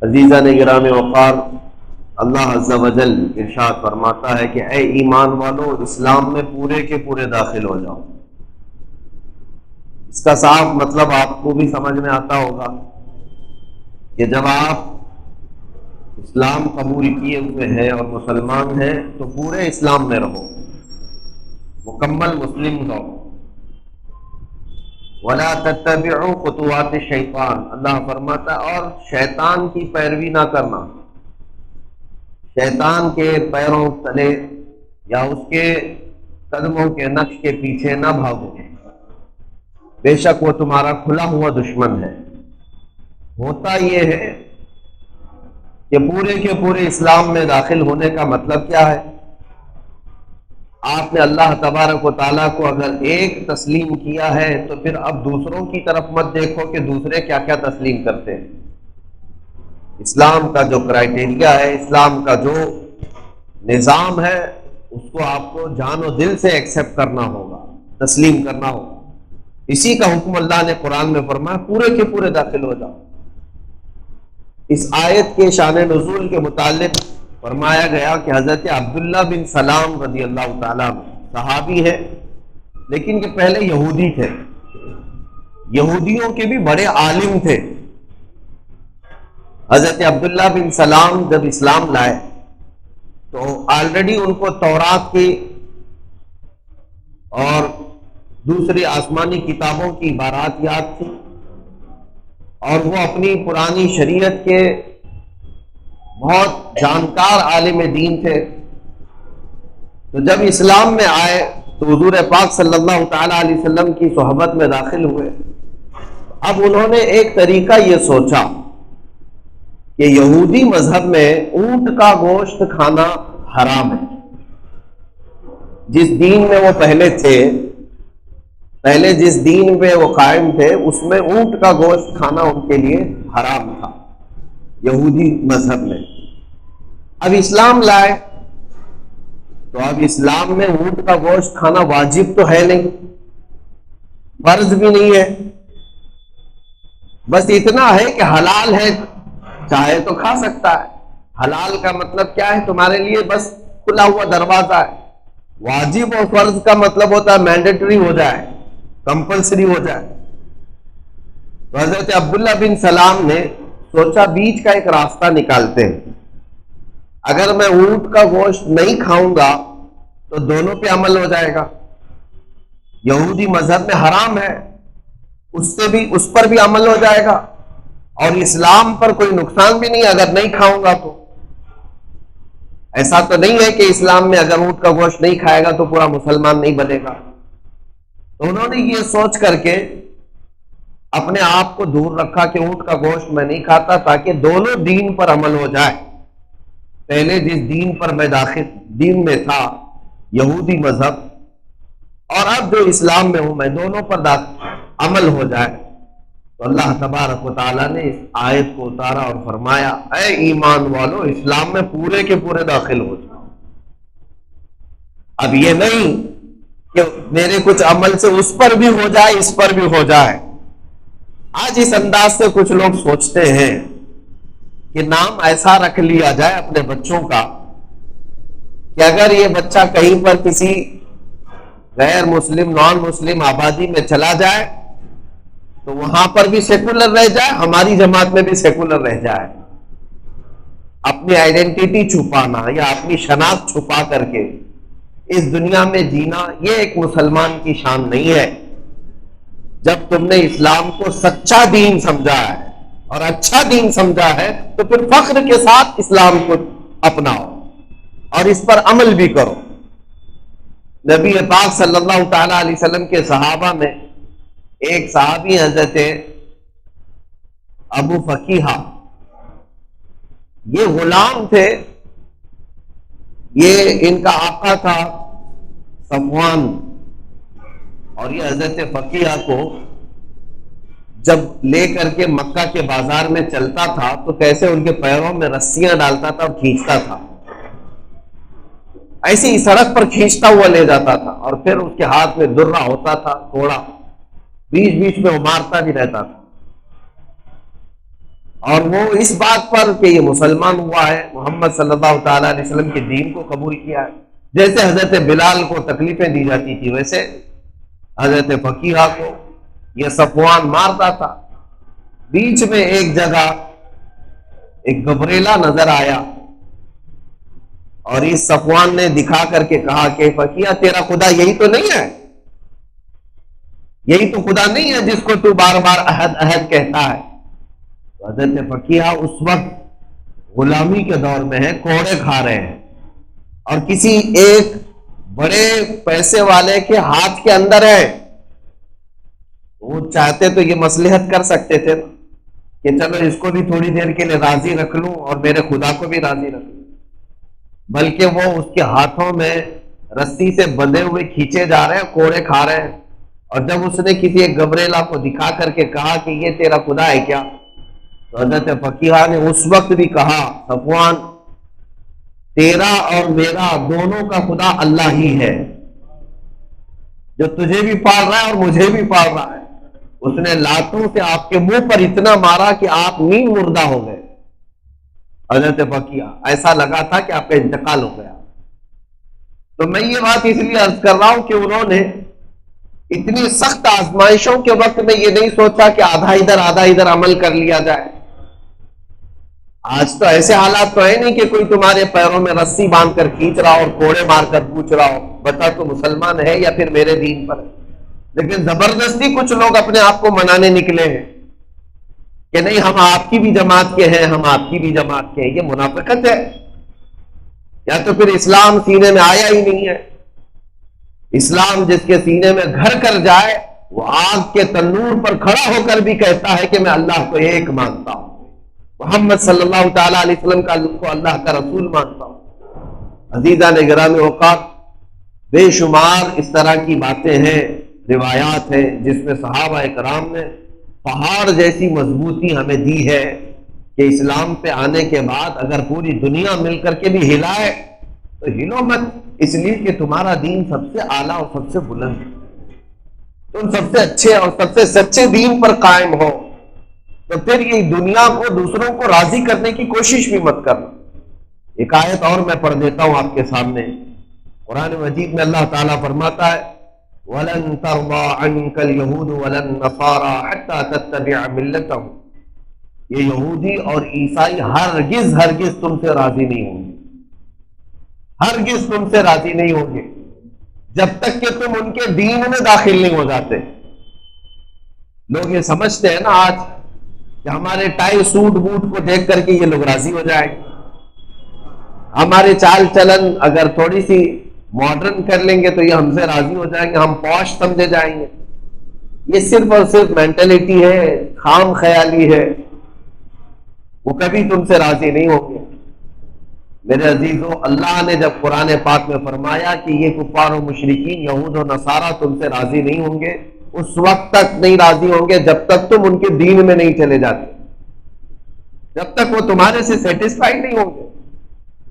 عزیزان گرامی وقار، اللہ عز و جل ارشاد فرماتا ہے کہ اے ایمان والو، اسلام میں پورے کے پورے داخل ہو جاؤ۔ اس کا صاف مطلب آپ کو بھی سمجھ میں آتا ہوگا کہ جب آپ اسلام قبول کیے ہوئے ہیں اور مسلمان ہیں تو پورے اسلام میں رہو، مکمل مسلم رہو۔ وَلَا تَتَّبِعُوا خُطُوَاتِ الشَّيْطَانِ، اللہ فرماتا ہے اور شیطان کی پیروی نہ کرنا، شیطان کے پیروں تلے یا اس کے قدموں کے نقش کے پیچھے نہ بھاگو، بے شک وہ تمہارا کھلا ہوا دشمن ہے۔ ہوتا یہ ہے کہ پورے کے پورے اسلام میں داخل ہونے کا مطلب کیا ہے؟ آپ نے اللہ تبارک و تعالیٰ کو اگر ایک تسلیم کیا ہے تو پھر اب دوسروں کی طرف مت دیکھو کہ دوسرے کیا کیا تسلیم کرتے ہیں۔ اسلام کا جو کرائیٹیریا ہے، اسلام کا جو نظام ہے، اس کو آپ کو جان و دل سے ایکسیپٹ کرنا ہوگا، تسلیم کرنا ہوگا۔ اسی کا حکم اللہ نے قرآن میں فرمایا پورے کے پورے داخل ہو جاؤ۔ اس آیت کے شان نزول کے متعلق فرمایا گیا کہ حضرت عبداللہ بن سلام رضی اللہ تعالیٰ صحابی ہے، لیکن کہ پہلے یہودی تھے، یہودیوں کے بھی بڑے عالم تھے۔ حضرت عبداللہ بن سلام جب اسلام لائے تو آلریڈی ان کو تورات کی اور دوسری آسمانی کتابوں کی عبارات یاد تھی، اور وہ اپنی پرانی شریعت کے بہت جانکار عالم دین تھے۔ تو جب اسلام میں آئے تو حضور پاک صلی اللہ تعالی علیہ وسلم کی صحبت میں داخل ہوئے۔ اب انہوں نے ایک طریقہ یہ سوچا کہ یہودی مذہب میں اونٹ کا گوشت کھانا حرام ہے۔ جس دین میں وہ پہلے تھے، پہلے جس دین پہ وہ قائم تھے، اس میں اونٹ کا گوشت کھانا ان کے لیے حرام تھا، یہودی مذہب میں۔ اب اسلام لائے تو اب اسلام میں اونٹ کا گوشت کھانا واجب تو ہے نہیں، فرض بھی نہیں ہے، بس اتنا ہے کہ حلال ہے، چاہے تو کھا سکتا ہے۔ حلال کا مطلب کیا ہے؟ تمہارے لیے بس کھلا ہوا دروازہ ہے۔ واجب اور فرض کا مطلب ہوتا ہے مینڈیٹری ہو جائے، کمپلسری ہو جائے۔ تو حضرت عبداللہ بن سلام نے سوچا بیچ کا ایک راستہ نکالتے ہیں، اگر میں اونٹ کا گوشت نہیں کھاؤں گا تو دونوں پہ عمل ہو جائے گا، یہودی مذہب میں حرام ہے، اس پر بھی عمل ہو جائے گا، اور اسلام پر کوئی نقصان بھی نہیں اگر نہیں کھاؤں گا تو۔ ایسا تو نہیں ہے کہ اسلام میں اگر اونٹ کا گوشت نہیں کھائے گا تو پورا مسلمان نہیں بنے گا۔ تو انہوں نے یہ سوچ کر کے اپنے آپ کو دور رکھا کہ اونٹ کا گوشت میں نہیں کھاتا، تاکہ دونوں دین پر عمل ہو جائے۔ پہلے جس دین پر میں دین میں تھا، یہودی مذہب، اور اب جو اسلام میں ہوں میں، دونوں پر عمل ہو جائے۔ تو اللہ تبارک و تعالیٰ نے اس آیت کو اتارا اور فرمایا اے ایمان والو، اسلام میں پورے کے پورے داخل ہو جاؤ۔ اب یہ نہیں کہ میرے کچھ عمل سے اس پر بھی ہو جائے، اس پر بھی ہو جائے۔ آج اس انداز سے کچھ لوگ سوچتے ہیں کہ نام ایسا رکھ لیا جائے اپنے بچوں کا کہ اگر یہ بچہ کہیں پر کسی غیر مسلم، نان مسلم آبادی میں چلا جائے تو وہاں پر بھی سیکولر رہ جائے، ہماری جماعت میں بھی سیکولر رہ جائے۔ اپنی آئیڈینٹی چھپانا یا اپنی شناخت چھپا کر کے اس دنیا میں جینا، یہ ایک مسلمان کی شان نہیں ہے۔ جب تم نے اسلام کو سچا دین سمجھا ہے اور اچھا دین سمجھا ہے تو پھر فخر کے ساتھ اسلام کو اپناؤ اور اس پر عمل بھی کرو۔ نبی پاک صلی اللہ تعالی علیہ وسلم کے صحابہ میں ایک صحابی حضرت ابو فقیہ، یہ غلام تھے، یہ ان کا آقا تھا صفوان، اور یہ حضرت فقیہ کو جب لے کر کے مکہ کے بازار میں چلتا تھا تو کیسے ان کے پیروں میں رسیاں ڈالتا تھا اور کھینچتا تھا، ایسے ہی سڑک پر کھینچتا ہوا لے جاتا تھا، اور پھر اس کے ہاتھ میں درہ ہوتا تھا تھوڑا، بیچ بیچ میں وہ مارتا بھی رہتا تھا۔ اور وہ اس بات پر کہ یہ مسلمان ہوا ہے، محمد صلی اللہ تعالیٰ علیہ وسلم کے دین کو قبول کیا ہے۔ جیسے حضرت بلال کو تکلیفیں دی جاتی تھی، ویسے حضرت فقیہ کو یہ صفوان مارتا تھا۔ بیچ میں ایک جگہ ایک گبریلا نظر آیا اور اس صفوان نے دکھا کر کے کہا کہ فقیہ تیرا خدا یہی تو نہیں ہے، یہی تو خدا نہیں ہے جس کو تو بار بار احد احد کہتا ہے۔ تو حضرت فقیہ اس وقت غلامی کے دور میں ہے، کوڑے کھا رہے ہیں، اور کسی ایک بڑے پیسے والے کے ہاتھ کے اندر ہے۔ وہ چاہتے تو یہ مصلحت کر سکتے تھے کہ چلو اس کو بھی تھوڑی دیر کے لیے راضی رکھ لوں اور میرے خدا کو بھی راضی رکھ لوں، بلکہ وہ اس کے ہاتھوں میں رسی سے بندھے ہوئے کھینچے جا رہے ہیں، کوڑے کھا رہے ہیں۔ اور جب اس نے کسی ایک گبریلا کو دکھا کر کے کہا کہ یہ تیرا خدا ہے کیا، تو حضرت فقیہ نے اس وقت بھی کہا صفوان تیرا اور میرا دونوں کا خدا اللہ ہی ہے، جو تجھے بھی پال رہا ہے اور مجھے بھی پال رہا ہے۔ اس نے لاتوں سے آپ کے منہ پر اتنا مارا کہ آپ نیم مردہ ہو گئے۔ حضرت فقیہ ایسا لگا تھا کہ آپ کا انتقال ہو گیا۔ تو میں یہ بات اس لیے عرض کر رہا ہوں کہ انہوں نے اتنی سخت آزمائشوں کے وقت میں یہ نہیں سوچا کہ آدھا ادھر عمل کر لیا جائے۔ آج تو ایسے حالات تو ہے نہیں کہ کوئی تمہارے پیروں میں رسی باندھ کر کھینچ رہا ہو اور کوڑے مار کر پوچھ رہا ہو بتا تو مسلمان ہے یا پھر میرے دین پر ہے۔ لیکن زبردستی کچھ لوگ اپنے آپ کو منانے نکلے ہیں کہ نہیں ہم آپ کی بھی جماعت کے ہیں، ہم آپ کی بھی جماعت کے ہیں۔ یہ منافقت ہے، یا تو پھر اسلام سینے میں آیا ہی نہیں ہے۔ اسلام جس کے سینے میں گھر کر جائے وہ آگ کے تنور پر کھڑا ہو کر بھی کہتا ہے کہ میں اللہ کو ایک مانتا ہوں، محمد صلی اللہ تعالیٰ علیہ وسلم کو اللہ کا رسول مانتا ہوں۔ عزیزان گرامی اوقات، بے شمار اس طرح کی باتیں ہیں، روایات ہیں جس میں صحابہ کرام نے پہاڑ جیسی مضبوطی ہمیں دی ہے کہ اسلام پہ آنے کے بعد اگر پوری دنیا مل کر کے بھی ہلائے تو ہلو مت، اس لیے کہ تمہارا دین سب سے اعلیٰ اور سب سے بلند ہے، تم سب سے اچھے اور سب سے سچے دین پر قائم ہو، تو پھر یہ دنیا کو دوسروں کو راضی کرنے کی کوشش بھی مت کرنا۔ ایک آیت اور میں پڑھ دیتا ہوں آپ کے سامنے، قرآن مجید میں اللہ تعالیٰ فرماتا ہے وَلَن تَرْضَىٰ عَنْكَ الْيَهُودُ وَلَا النَّصَارَىٰ حَتَّىٰ تَتَّبِعَ مِلَّتَهُمْ، یہ یہودی اور عیسائی ہرگز تم سے راضی نہیں ہوں گے، ہرگز تم سے راضی نہیں ہوں گے جب تک کہ تم ان کے دین میں داخل نہیں ہو جاتے۔ لوگ یہ سمجھتے ہیں نا آج کہ ہمارے ٹائی سوٹ بوٹ کو دیکھ کر کے یہ لوگ راضی ہو جائیں گے، ہمارے چال چلن اگر تھوڑی سی ماڈرن کر لیں گے تو یہ ہم سے راضی ہو جائیں گے، ہم پوش سمجھے جائیں گے۔ یہ صرف اور صرف مینٹلٹی ہے، خام خیالی ہے، وہ کبھی تم سے راضی نہیں ہوں گے۔ میرے عزیزو، اللہ نے جب قرآن پاک میں فرمایا کہ یہ کفار و مشرکین یہود و نصارہ تم سے راضی نہیں ہوں گے، اس وقت تک نہیں راضی ہوں گے جب تک تم ان کے دین میں نہیں چلے جاتے، جب تک وہ تمہارے سے سیٹسفائیڈ نہیں ہوں گے،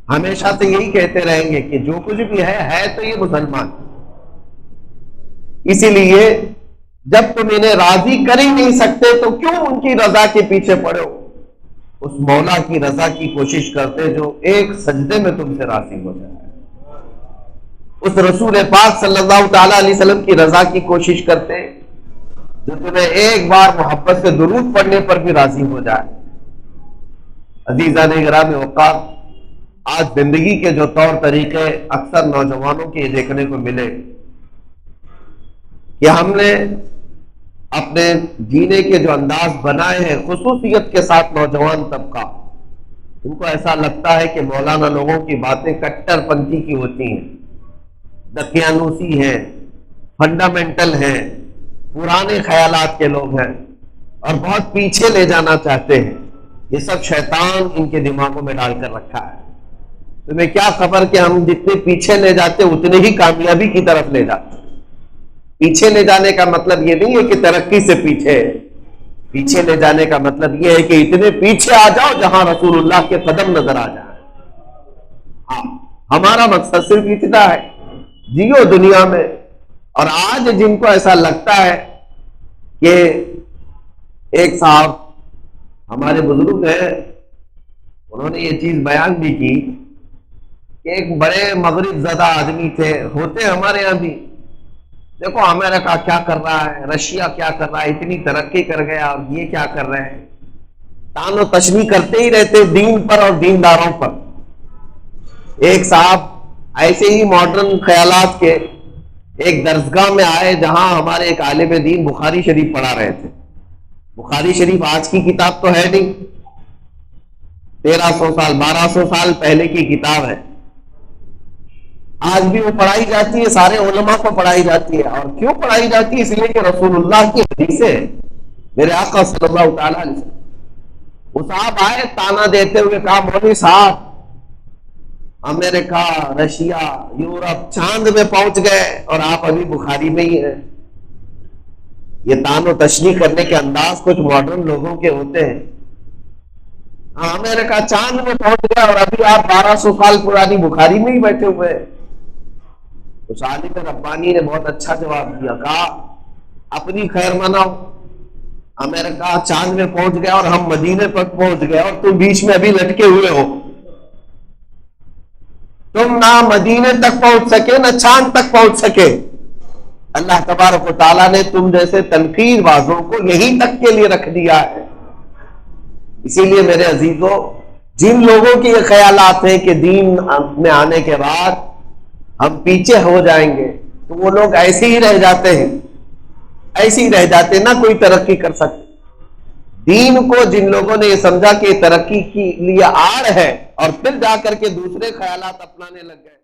ہمیشہ سے یہی کہتے رہیں گے کہ جو کچھ بھی ہے تو یہ مسلمان۔ اسی لیے جب تم انہیں راضی کر ہی نہیں سکتے تو کیوں ان کی رضا کے پیچھے پڑو، اس مولا کی رضا کی کوشش کرتے جو ایک سجدے میں تم سے راضی ہو جائے، اس رسول پاک صلی اللہ تعالی علیہ وسلم کی رضا کی کوشش کرتے جو تمہیں ایک بار محبت سے درود پڑھنے پر بھی راضی ہو جائے۔ عزیزان گرامی اوقات، آج زندگی کے جو طور طریقے اکثر نوجوانوں کے دیکھنے کو ملے کہ ہم نے اپنے جینے کے جو انداز بنائے ہیں، خصوصیت کے ساتھ نوجوان طبقہ ان کو ایسا لگتا ہے کہ مولانا لوگوں کی باتیں کٹر پنتھی کی ہوتی ہیں، دقیانوسی ہیں، فنڈامنٹل ہیں، پرانے خیالات کے لوگ ہیں اور بہت پیچھے لے جانا چاہتے ہیں۔ یہ سب شیطان ان کے دماغوں میں ڈال کر رکھا ہے۔ تمہیں کیا خبر کہ ہم جتنے پیچھے لے جاتے اتنے ہی کامیابی کی طرف لے جاتے۔ پیچھے لے جانے کا مطلب یہ نہیں ہے کہ ترقی سے پیچھے لے جانے کا مطلب یہ ہے کہ اتنے پیچھے آ جاؤ جہاں رسول اللہ کے قدم نظر آ جائیں۔ ہاں، ہمارا مقصد صرف اتنا ہے، جیو دنیا میں۔ اور آج جن کو ایسا لگتا ہے کہ ایک صاحب ہمارے بزرگ ہیں انہوں نے یہ چیز بیان بھی کی کہ ایک بڑے مغرب زدہ آدمی تھے، ہوتے ہمارے یہاں بھی، دیکھو امریکہ کیا کر رہا ہے، رشیا کیا کر رہا ہے، اتنی ترقی کر گیا اور یہ کیا کر رہے ہیں، تان و تشنیع کرتے ہی رہتے دین پر اور دینداروں پر۔ ایک صاحب ایسے ہی ماڈرن خیالات کے ایک درسگاہ میں آئے جہاں ہمارے ایک عالم دین بخاری شریف پڑھا رہے تھے۔ بخاری شریف آج کی کتاب تو ہے نہیں، 1300 سال 1200 سال پہلے کی کتاب ہے، آج بھی وہ پڑھائی جاتی ہے، سارے علماء کو پڑھائی جاتی ہے۔ اور کیوں پڑھائی جاتی ہے؟ اس لیے کہ رسول اللہ کی حدیثیں، میرے آقا صلی اللہ تعالیٰ علیہ وسلم، وہ صاحب آئے تانا دیتے ہوئے کہا مولوی صاحب امریکہ، رشیا، یورپ چاند میں پہنچ گئے اور آپ ابھی بخاری میں ہی ہیں۔ یہ تان و تشریح کرنے کے انداز کچھ ماڈرن لوگوں کے ہوتے ہیں۔ ہاں امریکہ چاند میں پہنچ گیا اور ابھی آپ 1200 سال پرانی بخاری میں ہی بیٹھے ہوئے ہیں۔ اس عالم ربانی نے بہت اچھا جواب دیا، کہا اپنی خیر مناؤ، امریکہ چاند میں پہنچ گیا اور ہم مدینے تک پہنچ گئے اور تم بیچ میں ابھی لٹکے ہوئے ہو، تم نہ مدینے تک پہنچ سکے نہ چاند تک پہنچ سکے۔ اللہ تبارک و تعالیٰ نے تم جیسے تنقید بازوں کو یہیں تک کے لیے رکھ دیا ہے۔ اسی لیے میرے عزیزوں، جن لوگوں کے یہ خیالات ہیں کہ دین میں آنے کے بعد ہم پیچھے ہو جائیں گے، تو وہ لوگ ایسے ہی رہ جاتے ہیں، ایسے ہی رہ جاتے ہیں، نہ کوئی ترقی کر سکتے۔ دین کو جن لوگوں نے یہ سمجھا کہ ترقی کے لیے آڑ ہے اور پھر جا کر کے دوسرے خیالات اپنانے لگ گئے۔